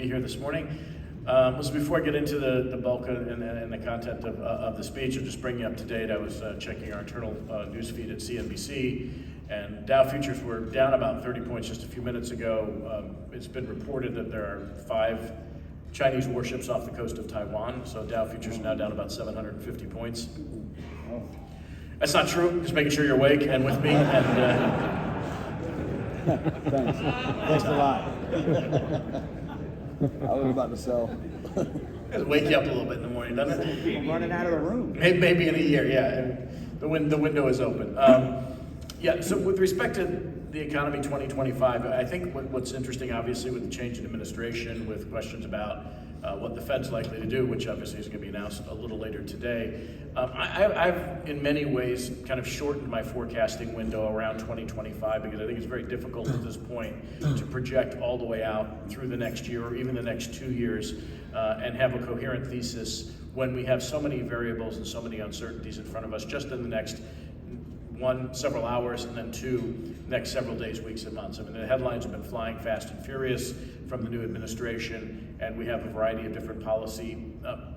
be here this morning. So before I get into the bulk and the content of the speech, I'll just bring you up to date. I was checking our internal news feed at CNBC, and Dow futures were down about 30 points just a few minutes ago. It's been reported that there are 5 Chinese warships off the coast of Taiwan, so Dow futures are now down about 750 points. That's not true, just making sure you're awake and with me. And Thanks. Thanks a lot. I was about to sell. It'll wake you up a little bit in the morning, doesn't it? I'm running out of the room. Maybe in a year, yeah. And the window is open. So with respect to the economy 2025, I think what's interesting, obviously, with the change in administration, with questions about what the Fed's likely to do, which obviously is going to be announced a little later today. I've, in many ways, kind of shortened my forecasting window around 2025 because I think it's very difficult at this point to project all the way out through the next year or even the next 2 years and have a coherent thesis when we have so many variables and so many uncertainties in front of us just in the next several hours, and then 2, next several days, weeks, and months. I mean, the headlines have been flying fast and furious from the new administration, and we have a variety of different policy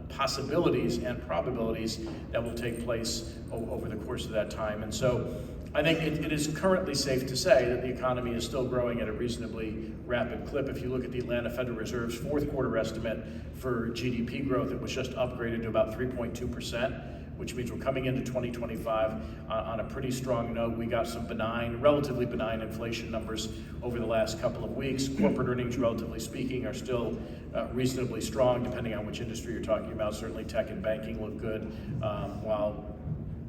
possibilities and probabilities that will take place over the course of that time. And so I think it is currently safe to say that the economy is still growing at a reasonably rapid clip. If you look at the Atlanta Federal Reserve's fourth quarter estimate for GDP growth, it was just upgraded to about 3.2%. Which means we're coming into 2025 on a pretty strong note. We got some relatively benign inflation numbers over the last couple of weeks. Corporate earnings, relatively speaking, are still reasonably strong, depending on which industry you're talking about. Certainly tech and banking look good, while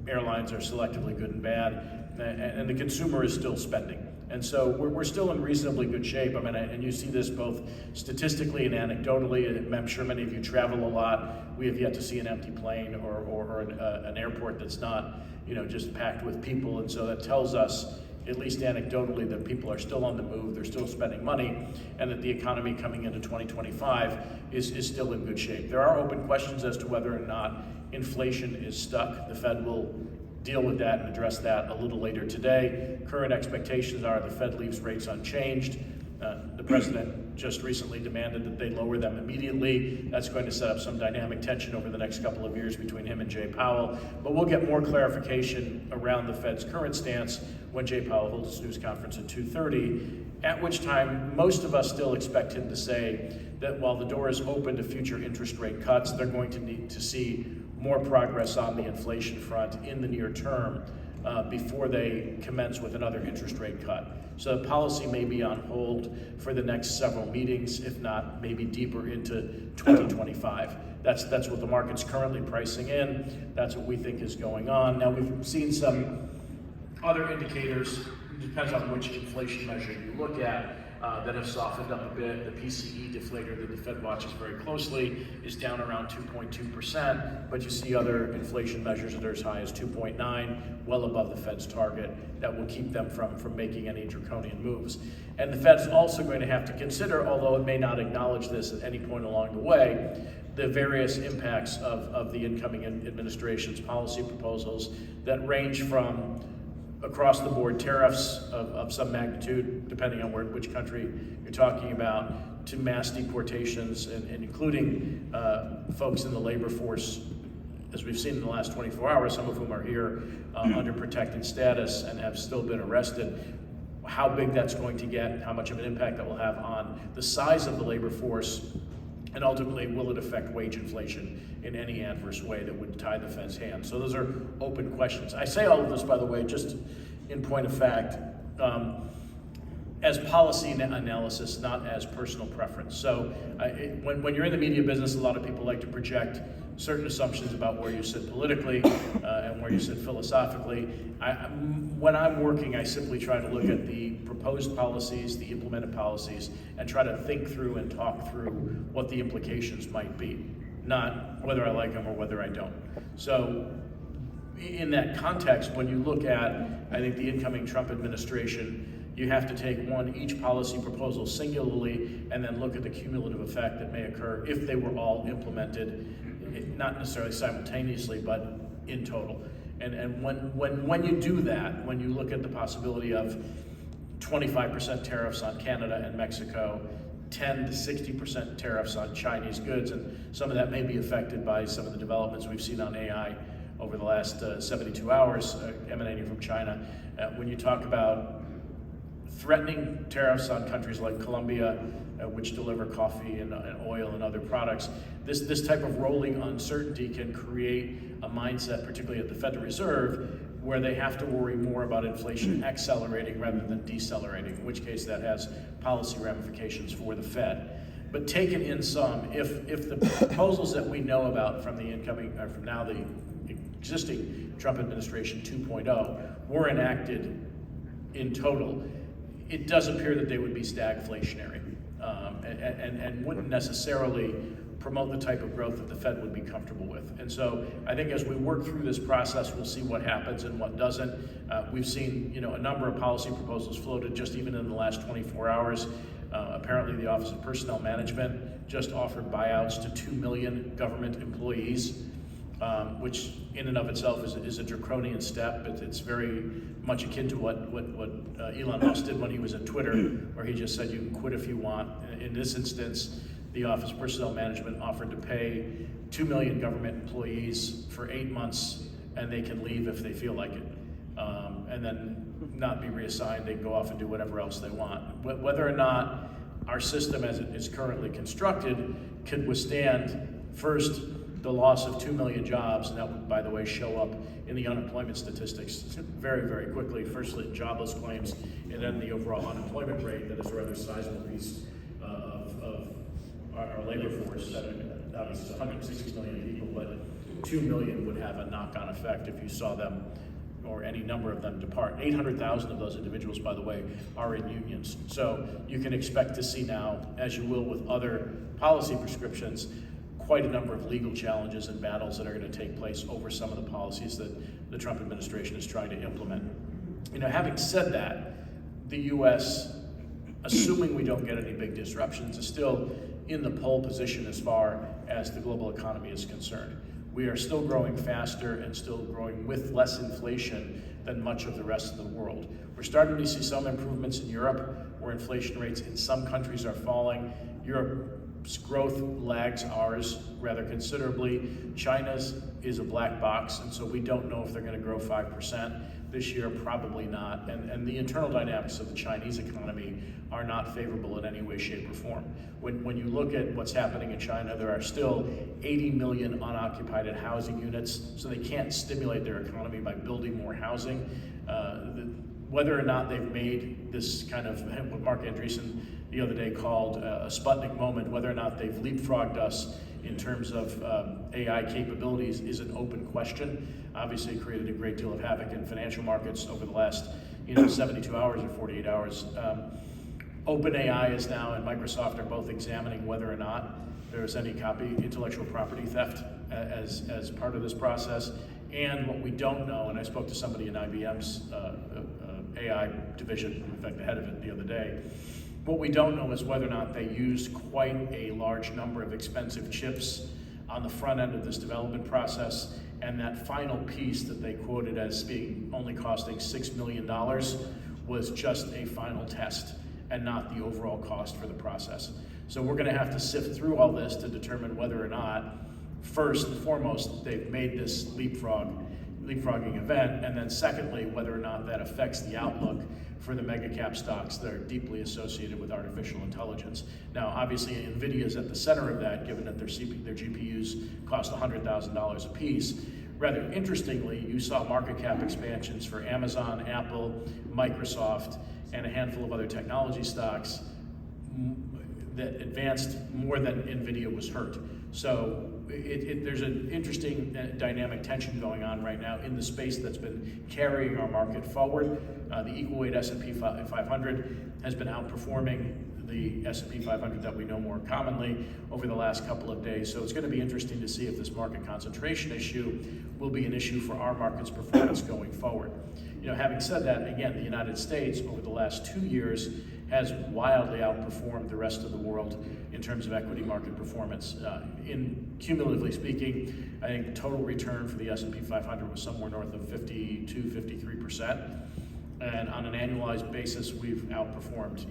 airlines are selectively good and bad, and the consumer is still spending. And so we're still in reasonably good shape. I mean, and you see this both statistically and anecdotally. I'm sure many of you travel a lot. We have yet to see an empty plane or an airport that's not, just packed with people. And so that tells us, at least anecdotally, that people are still on the move, they're still spending money, and that the economy coming into 2025 is still in good shape. There are open questions as to whether or not inflation is stuck. The Fed will deal with that and address that a little later today. Current expectations are the Fed leaves rates unchanged. The president just recently demanded that they lower them immediately. That's going to set up some dynamic tension over the next couple of years between him and Jay Powell. But we'll get more clarification around the Fed's current stance when Jay Powell holds his news conference at 2:30, at which time most of us still expect him to say that while the door is open to future interest rate cuts, they're going to need to see more progress on the inflation front in the near term before they commence with another interest rate cut. So policy may be on hold for the next several meetings, if not maybe deeper into 2025. That's what the market's currently pricing in. That's what we think is going on. Now, we've seen some other indicators, it depends on which inflation measure you look at, that have softened up a bit. The PCE deflator that the Fed watches very closely is down around 2.2%, but you see other inflation measures that are as high as 2.9, well above the Fed's target, that will keep them from making any draconian moves. And the Fed's also going to have to consider, although it may not acknowledge this at any point along the way, the various impacts of the incoming administration's policy proposals that range from across the board tariffs of some magnitude, depending on which country you're talking about, to mass deportations and including folks in the labor force, as we've seen in the last 24 hours, some of whom are here under protected status and have still been arrested. How big that's going to get, how much of an impact that will have on the size of the labor force, and ultimately, will it affect wage inflation in any adverse way that would tie the Fed's hands? So those are open questions. I say all of this, by the way, just in point of fact, as policy analysis, not as personal preference. So when you're in the media business, a lot of people like to project certain assumptions about where you sit politically and where you sit philosophically. When I'm working, I simply try to look at the proposed policies, the implemented policies, and try to think through and talk through what the implications might be, not whether I like them or whether I don't. So in that context, when you look at, I think, the incoming Trump administration, you have to take each policy proposal singularly and then look at the cumulative effect that may occur if they were all implemented, not necessarily simultaneously, but in total. And when you do that, when you look at the possibility of 25% tariffs on Canada and Mexico, 10 to 60% tariffs on Chinese goods, and some of that may be affected by some of the developments we've seen on AI over the last 72 hours emanating from China. When you talk about threatening tariffs on countries like Colombia, which deliver coffee and oil and other products, this type of rolling uncertainty can create a mindset, particularly at the Federal Reserve, where they have to worry more about inflation accelerating rather than decelerating, in which case that has policy ramifications for the Fed. But taken in sum, if the proposals that we know about from the incoming, or from now the existing Trump administration 2.0 were enacted in total, it does appear that they would be stagflationary and wouldn't necessarily promote the type of growth that the Fed would be comfortable with. And so I think as we work through this process, we'll see what happens and what doesn't. We've seen a number of policy proposals floated just even in the last 24 hours. Apparently the Office of Personnel Management just offered buyouts to 2 million government employees, which in and of itself is a draconian step. It's very much akin to what Elon Musk did when he was at Twitter, where he just said you can quit if you want. In this instance, the Office of Personnel Management offered to pay 2 million government employees for 8 months, and they can leave if they feel like it, and then not be reassigned. They can go off and do whatever else they want. Whether or not our system as it is currently constructed could withstand, first, the loss of 2 million jobs, and that would, by the way, show up in the unemployment statistics very, very quickly. Firstly, jobless claims, and then the overall unemployment rate that is a rather sizable piece of our labor force. That obviously is 160 million people, but 2 million would have a knock-on effect if you saw them or any number of them depart. 800,000 of those individuals, by the way, are in unions. So you can expect to see now, as you will with other policy prescriptions, quite a number of legal challenges and battles that are going to take place over some of the policies that the Trump administration is trying to implement. Having said that, the U.S., assuming we don't get any big disruptions, is still in the pole position as far as the global economy is concerned. We are still growing faster and still growing with less inflation than much of the rest of the world. We're starting to see some improvements in Europe, where inflation rates in some countries are falling. Europe's growth lags ours rather considerably. China's is a black box, and so we don't know if they're going to grow 5% this year, probably not. And the internal dynamics of the Chinese economy are not favorable in any way, shape, or form. When you look at what's happening in China, there are still 80 million unoccupied housing units, so they can't stimulate their economy by building more housing. Whether or not they've made this kind of, what Mark Andreessen the other day called a Sputnik moment, whether or not they've leapfrogged us in terms of AI capabilities is an open question. Obviously, it created a great deal of havoc in financial markets over the last 72 hours or 48 hours. OpenAI is now and Microsoft are both examining whether or not there is any intellectual property theft as part of this process. And what we don't know, and I spoke to somebody in IBM's AI division, in fact the head of it the other day, what we don't know is whether or not they used quite a large number of expensive chips on the front end of this development process, and that final piece that they quoted as being only costing $6 million was just a final test and not the overall cost for the process. So we're going to have to sift through all this to determine whether or not, first and foremost, they've made this leapfrogging event, and then secondly, whether or not that affects the outlook for the mega cap stocks that are deeply associated with artificial intelligence. Now, obviously, NVIDIA is at the center of that, given that their GPUs cost $100,000 a piece. Rather interestingly, you saw market cap expansions for Amazon, Apple, Microsoft, and a handful of other technology stocks that advanced more than NVIDIA was hurt. So there's an interesting dynamic tension going on right now in the space that's been carrying our market forward. The equal weight S&P 500 has been outperforming the S&P 500 that we know more commonly over the last couple of days. So it's going to be interesting to see if this market concentration issue will be an issue for our market's performance going forward. Having said that, again, the United States over the last 2 years has wildly outperformed the rest of the world in terms of equity market performance. In cumulatively speaking, I think total return for the S&P 500 was somewhere north of 52, 53%. And on an annualized basis, we've outperformed,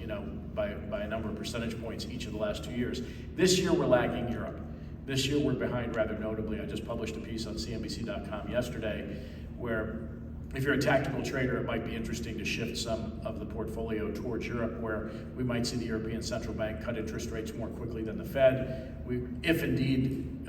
by a number of percentage points each of the last 2 years. This year, we're lagging Europe. This year, we're behind rather notably. I just published a piece on CNBC.com yesterday where if you're a tactical trader, it might be interesting to shift some of the portfolio towards Europe, where we might see the European Central Bank cut interest rates more quickly than the Fed. If indeed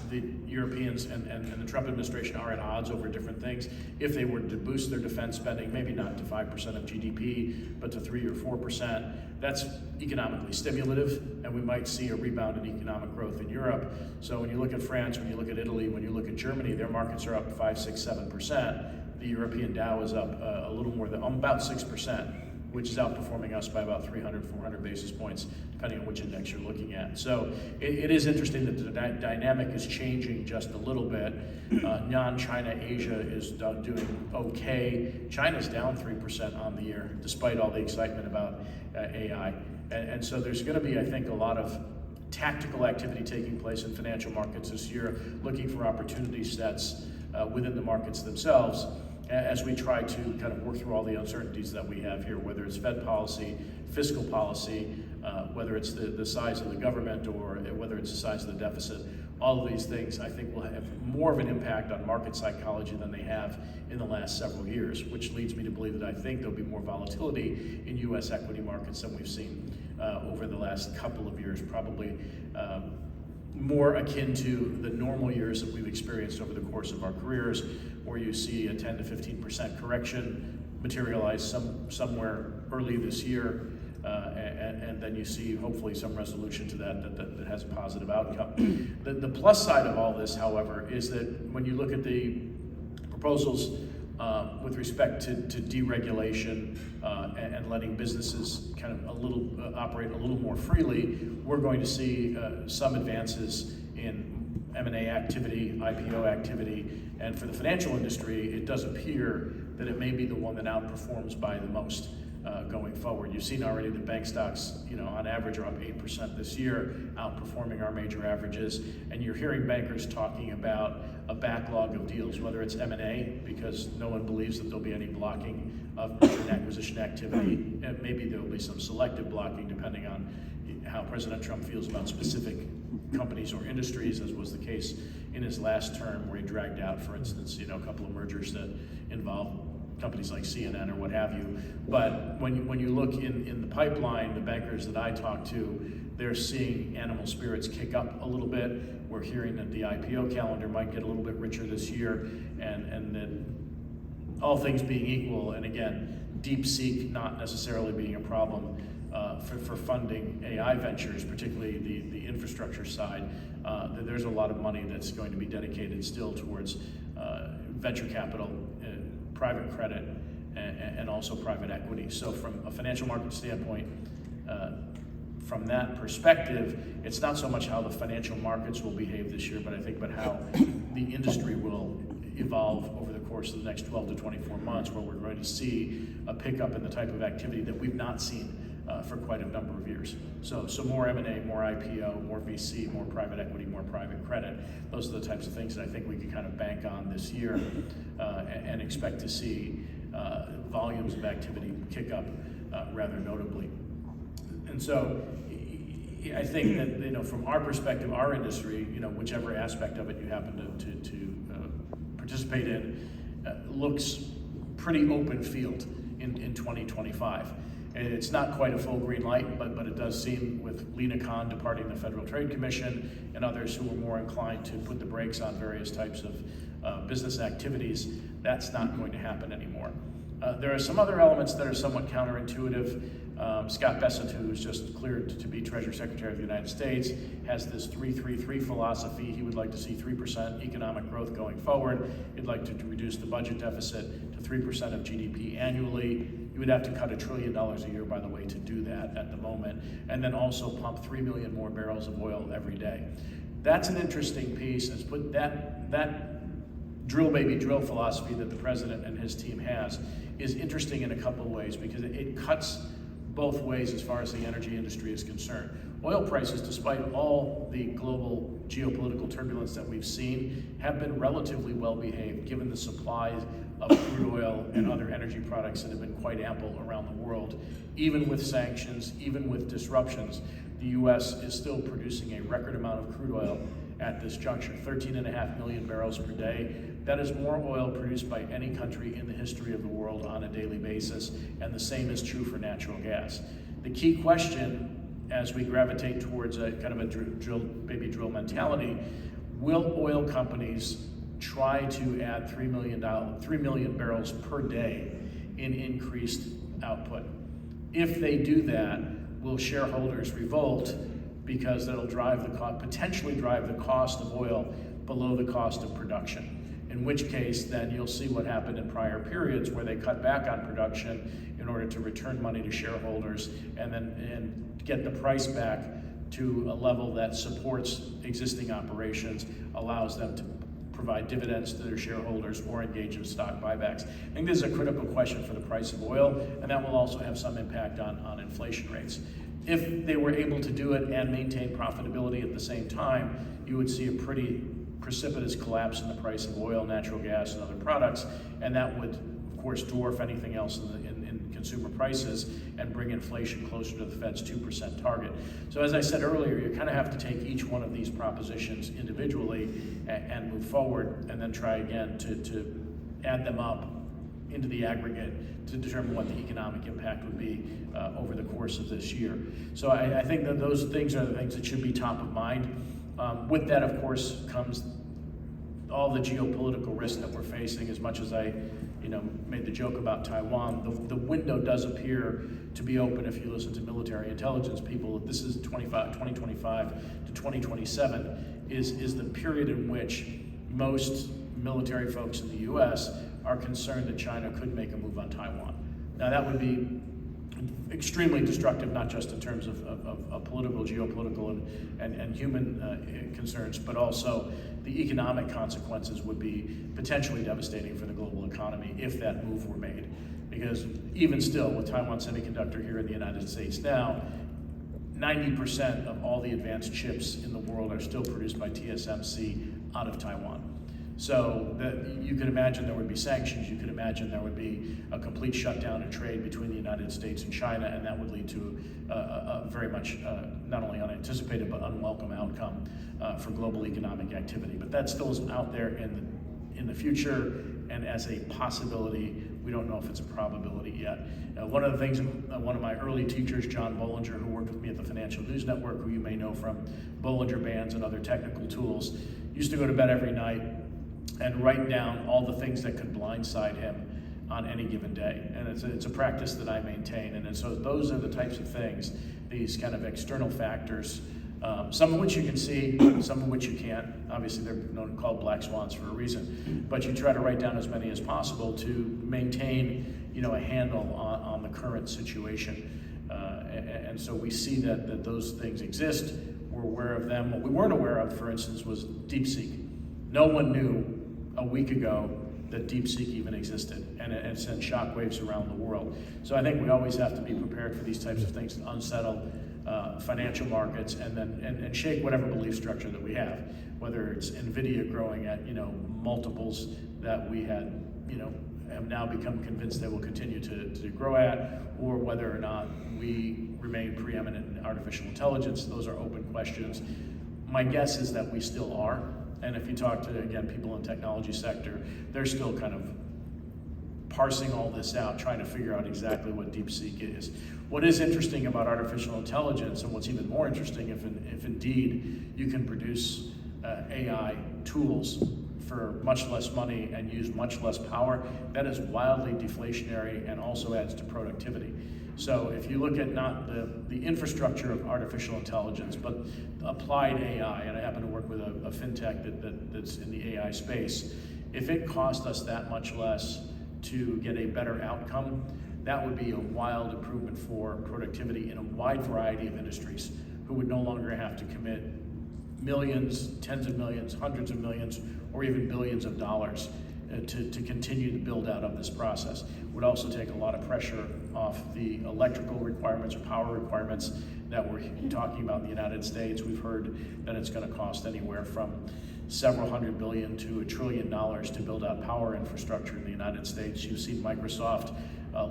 the Europeans and the Trump administration are at odds over different things, if they were to boost their defense spending, maybe not to 5% of GDP, but to 3 or 4%, that's economically stimulative, and we might see a rebound in economic growth in Europe. So when you look at France, when you look at Italy, when you look at Germany, their markets are up 5, 6, 7%. The European Dow is up a little more than, about 6%, which is outperforming us by about 300, 400 basis points, depending on which index you're looking at. So it is interesting that the dynamic is changing just a little bit. Non-China Asia is doing okay. China's down 3% on the year, despite all the excitement about AI. And so there's gonna be, I think, a lot of tactical activity taking place in financial markets this year, looking for opportunity sets within the markets themselves, as we try to kind of work through all the uncertainties that we have here, whether it's Fed policy, fiscal policy, whether it's the size of the government, or whether it's the size of the deficit. All of these things, I think, will have more of an impact on market psychology than they have in the last several years, which leads me to believe that I think there'll be more volatility in U.S. equity markets than we've seen over the last couple of years, probably more akin to the normal years that we've experienced over the course of our careers, where you see a 10 to 15% correction materialize somewhere early this year, and then you see hopefully some resolution to that has a positive outcome. The plus side of all this, however, is that when you look at the proposals with respect to deregulation and letting businesses kind of operate a little more freely, we're going to see some advances in M&A activity, IPO activity, and for the financial industry, it does appear that it may be the one that outperforms by the most going forward. You've seen already the bank stocks, on average are up 8% this year, outperforming our major averages, and you're hearing bankers talking about a backlog of deals, whether it's M&A, because no one believes that there'll be any blocking of merger and acquisition activity, and maybe there'll be some selective blocking depending on how President Trump feels about specific companies or industries, as was the case in his last term, where he dragged out, for instance, a couple of mergers that involve companies like CNN or what have you. But when you look in the pipeline, the bankers that I talk to, they're seeing animal spirits kick up a little bit. We're hearing that the IPO calendar might get a little bit richer this year, and that all things being equal, and again, DeepSeek not necessarily being a problem for funding AI ventures, particularly the infrastructure side, there's a lot of money that's going to be dedicated still towards venture capital, private credit, and also private equity. So from a financial market standpoint, from that perspective, it's not so much how the financial markets will behave this year, but I think about how the industry will evolve over the course of the next 12 to 24 months, where we're going to see a pickup in the type of activity that we've not seen for quite a number of years. So more M&A, more IPO, more VC, more private equity, more private credit. Those are the types of things that I think we can kind of bank on this year and expect to see volumes of activity kick up rather notably. And so I think that, from our perspective, our industry, whichever aspect of it you happen to participate in, looks pretty open field in 2025. And it's not quite a full green light, but it does seem, with Lena Khan departing the Federal Trade Commission and others who are more inclined to put the brakes on various types of business activities, that's not going to happen anymore. There are some other elements that are somewhat counterintuitive. Scott Bessent, who was just cleared to be Treasury Secretary of the United States, has this 3-3-3 philosophy. He would like to see 3% economic growth going forward. He'd like to reduce the budget deficit to 3% of GDP annually. You would have to cut $1 trillion a year, by the way, to do that at the moment, and then also pump 3 million more barrels of oil every day. That's an interesting piece. It's put that drill baby drill philosophy that the president and his team has is interesting in a couple of ways, because it cuts both ways as far as the energy industry is concerned. Oil prices, despite all the global geopolitical turbulence that we've seen, have been relatively well behaved given the supply of crude oil and other energy products that have been quite ample around the world. Even with sanctions, even with disruptions, the U.S. is still producing a record amount of crude oil at this juncture, 13.5 million barrels per day. That is more oil produced by any country in the history of the world on a daily basis, and the same is true for natural gas. The key question, as we gravitate towards a kind of a baby drill mentality, will oil companies try to add 3 million barrels per day in increased output? If they do that, will shareholders revolt because that'll potentially drive the cost of oil below the cost of production? In which case, then you'll see what happened in prior periods where they cut back on production in order to return money to shareholders and get the price back to a level that supports existing operations, allows them to provide dividends to their shareholders or engage in stock buybacks. I think this is a critical question for the price of oil, and that will also have some impact on inflation rates. If they were able to do it and maintain profitability at the same time, you would see a pretty precipitous collapse in the price of oil, natural gas, and other products, and that would, of course, dwarf anything else in consumer prices and bring inflation closer to the Fed's 2% target. So as I said earlier, you kind of have to take each one of these propositions individually and move forward, and then try again to add them up into the aggregate to determine what the economic impact would be over the course of this year. So I think that those things are the things that should be top of mind. With that, of course, comes all the geopolitical risks that we're facing. As much as I made the joke about Taiwan, the window does appear to be open if you listen to military intelligence people. This is 2025 to 2027 is the period in which most military folks in the U.S. are concerned that China could make a move on Taiwan. Now that would be extremely destructive, not just in terms of political, geopolitical, and human concerns, but also the economic consequences would be potentially devastating for the global economy if that move were made. Because even still, with Taiwan Semiconductor here in the United States now, 90% of all the advanced chips in the world are still produced by TSMC out of Taiwan. So you could imagine there would be sanctions, you could imagine there would be a complete shutdown in trade between the United States and China, and that would lead to a very much not only unanticipated but unwelcome outcome for global economic activity. But that still is out there in the future, and as a possibility. We don't know if it's a probability yet. One of the things, one of my early teachers, John Bollinger, who worked with me at the Financial News Network, who you may know from Bollinger Bands and other technical tools, used to go to bed every night and write down all the things that could blindside him on any given day. And it's a practice that I maintain. And so those are the types of things, these kind of external factors, some of which you can see, some of which you can't. Obviously, they're called black swans for a reason. But you try to write down as many as possible to maintain, a handle on the current situation. And so we see that those things exist. We're aware of them. What we weren't aware of, for instance, was DeepSeek. No one knew a week ago that DeepSeek even existed, and it sent shockwaves around the world. So I think we always have to be prepared for these types of things to unsettle financial markets and shake whatever belief structure that we have, whether it's NVIDIA growing at multiples that we had have now become convinced they will continue to grow at, or whether or not we remain preeminent in artificial intelligence. Those are open questions. My guess is that we still are. And if you talk to, again, people in the technology sector, they're still kind of parsing all this out, trying to figure out exactly what DeepSeek is. What is interesting about artificial intelligence, and what's even more interesting, if indeed you can produce AI tools for much less money and use much less power, that is wildly deflationary and also adds to productivity. So if you look at not the infrastructure of artificial intelligence, but applied AI, and I happen to work with a fintech that's in the AI space, if it cost us that much less to get a better outcome, that would be a wild improvement for productivity in a wide variety of industries who would no longer have to commit millions, tens of millions, hundreds of millions, or even billions of dollars to continue the build out of this process. It would also take a lot of pressure off the electrical requirements or power requirements that we're talking about in the United States. We've heard that it's going to cost anywhere from several $100 billion to $1 trillion to build out power infrastructure in the United States. You've seen Microsoft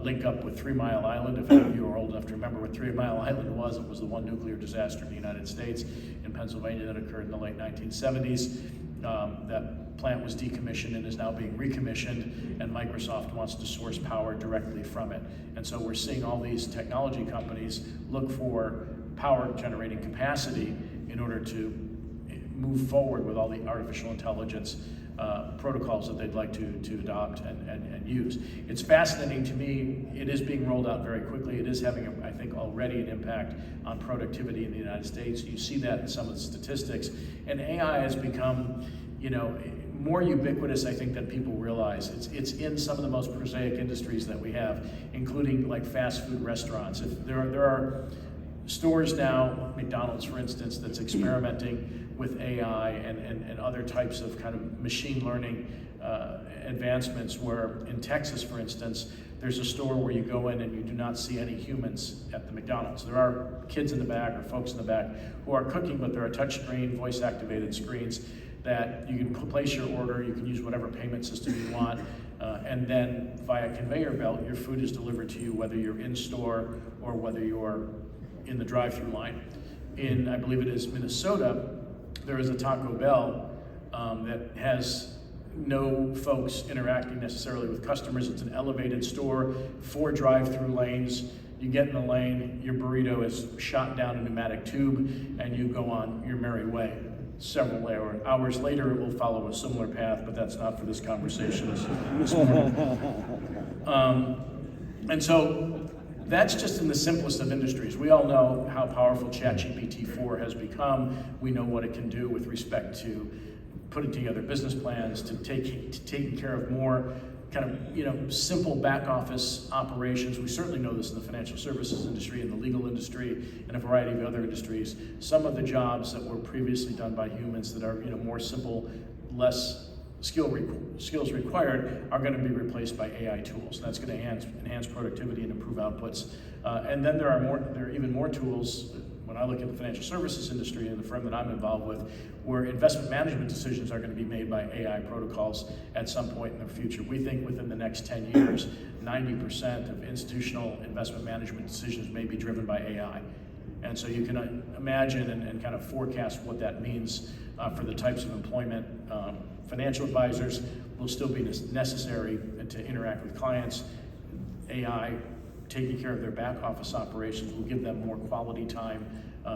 link up with 3 Mile Island. If any of you are old enough to remember what 3 Mile Island was, it was the one nuclear disaster in the United States in Pennsylvania that occurred in the late 1970s. That plant was decommissioned and is now being recommissioned, and Microsoft wants to source power directly from it. And so we're seeing all these technology companies look for power generating capacity in order to move forward with all the artificial intelligence protocols that they'd like to adopt and use. It's fascinating to me. It is being rolled out very quickly. It is having, I think, already an impact on productivity in the United States. You see that in some of the statistics. And AI has become, more ubiquitous, I think, than people realize. It's in some of the most prosaic industries that we have, including like fast food restaurants. If there are stores now, McDonald's for instance, that's experimenting with AI and other types of kind of machine learning advancements, where in Texas, for instance, there's a store where you go in and you do not see any humans at the McDonald's. There are kids in the back or folks in the back who are cooking, but there are touchscreen, voice-activated screens that you can place your order, you can use whatever payment system you want, and then via conveyor belt, your food is delivered to you, whether you're in store or whether you're in the drive-through line. In, I believe it is Minnesota, there is a Taco Bell that has no folks interacting necessarily with customers. It's an elevated store, 4 drive-through lanes. You get in the lane, your burrito is shot down a pneumatic tube, and you go on your merry way. Several hours later, it will follow a similar path, but that's not for this conversation this morning. And so that's just in the simplest of industries. We all know how powerful ChatGPT-4 has become. We know what it can do with respect to putting together business plans, to taking care of more kind of simple back office operations. We certainly know this in the financial services industry, in the legal industry, and a variety of other industries. Some of the jobs that were previously done by humans that are more simple, less skills required, are going to be replaced by AI tools. That's going to enhance productivity and improve outputs. And then there are even more tools. When I look at the financial services industry and the firm that I'm involved with, where investment management decisions are going to be made by AI protocols at some point in the future. We think within the next 10 years, 90% of institutional investment management decisions may be driven by AI. And so you can imagine and kind of forecast what that means for the types of employment. Financial advisors will still be necessary to interact with clients. AI taking care of their back office operations will give them more quality time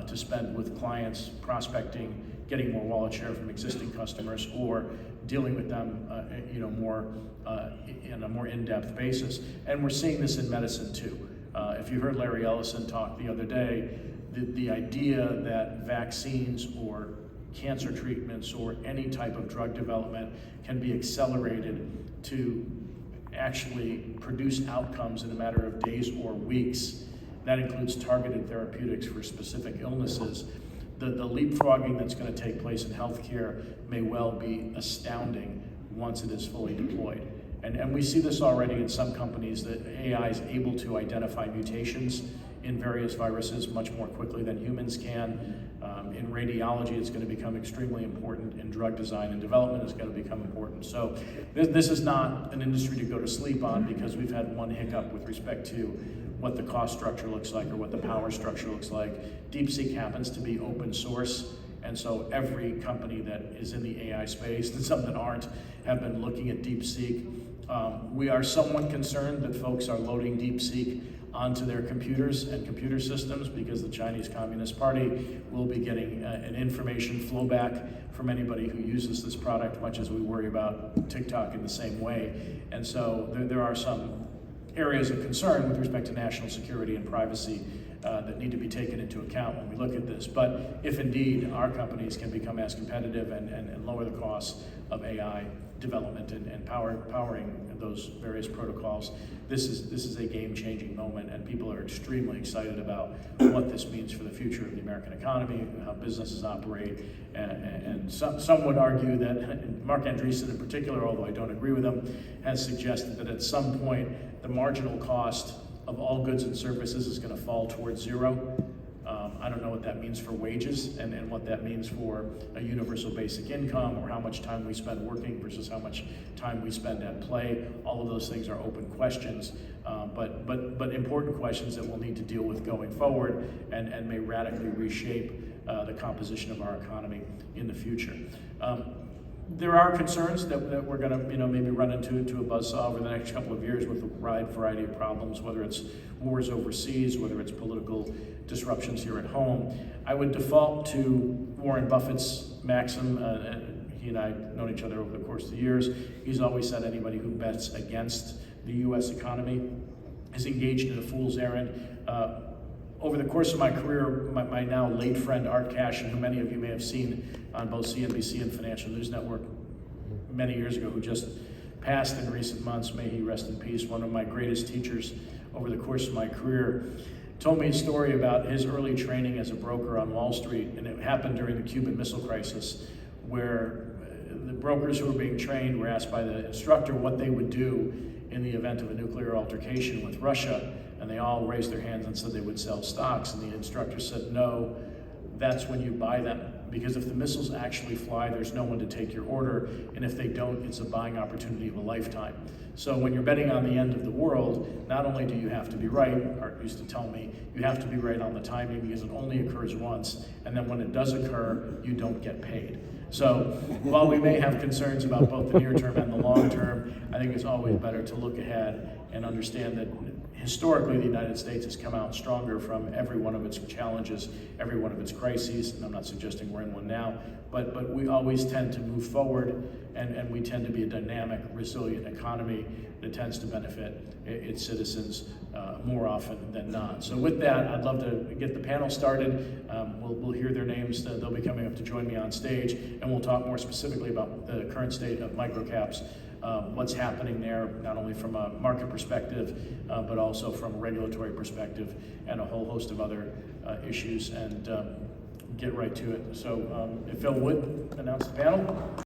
to spend with clients, prospecting, getting more wallet share from existing customers, or dealing with them more in a more in-depth basis. And we're seeing this in medicine too. If you heard Larry Ellison talk the other day, the idea that vaccines or cancer treatments or any type of drug development can be accelerated to actually produce outcomes in a matter of days or weeks. That includes targeted therapeutics for specific illnesses. The leapfrogging that's going to take place in healthcare may well be astounding once it is fully deployed. And we see this already in some companies, that AI is able to identify mutations in various viruses much more quickly than humans can. In radiology, it's going to become extremely important. In drug design and development, it's going to become important. So this is not an industry to go to sleep on, because we've had one hiccup with respect to what the cost structure looks like or what the power structure looks like. DeepSeek happens to be open source, and so every company that is in the AI space, and some that aren't, have been looking at DeepSeek. We are somewhat concerned that folks are loading DeepSeek onto their computers and computer systems, because the Chinese Communist Party will be getting an information flow back from anybody who uses this product, much as we worry about TikTok in the same way. And so there are some areas of concern with respect to national security and privacy that need to be taken into account when we look at this. But if indeed our companies can become as competitive and lower the costs of AI development and powering those various protocols, this is a game-changing moment, and people are extremely excited about what this means for the future of the American economy, how businesses operate, and some would argue that, Mark Andreessen in particular, although I don't agree with him, has suggested that at some point the marginal cost of all goods and services is going to fall towards zero. I don't know what that means for wages and what that means for a universal basic income, or how much time we spend working versus how much time we spend at play. All of those things are open questions, but important questions that we'll need to deal with going forward, and may radically reshape the composition of our economy in the future. There are concerns that we're going to, maybe run into a buzzsaw over the next couple of years with a wide variety of problems, whether it's wars overseas, whether it's political disruptions here at home. I would default to Warren Buffett's maxim. He and I have known each other over the course of the years. He's always said anybody who bets against the U.S. economy is engaged in a fool's errand. Over the course of my career, my now late friend Art Cashin, who many of you may have seen on both CNBC and Financial News Network many years ago, who just passed in recent months, may he rest in peace, one of my greatest teachers over the course of my career, told me a story about his early training as a broker on Wall Street, and it happened during the Cuban Missile Crisis, where the brokers who were being trained were asked by the instructor what they would do in the event of a nuclear altercation with Russia, and they all raised their hands and said they would sell stocks, and the instructor said, no, that's when you buy them, because if the missiles actually fly, there's no one to take your order, and if they don't, it's a buying opportunity of a lifetime. So when you're betting on the end of the world, not only do you have to be right, Art used to tell me, you have to be right on the timing, because it only occurs once, and then when it does occur, you don't get paid. So while we may have concerns about both the near term and the long term, I think it's always better to look ahead and understand that historically the United States has come out stronger from every one of its challenges, every one of its crises, and I'm not suggesting we're in one now, but we always tend to move forward, and we tend to be a dynamic, resilient economy that tends to benefit its citizens more often than not. So with that, I'd love to get the panel started. We'll hear their names. They'll be coming up to join me on stage, and we'll talk more specifically about the current state of microcaps, what's happening there, not only from a market perspective, but also from a regulatory perspective, and a whole host of other issues, and get right to it. So if Phil would announce the panel.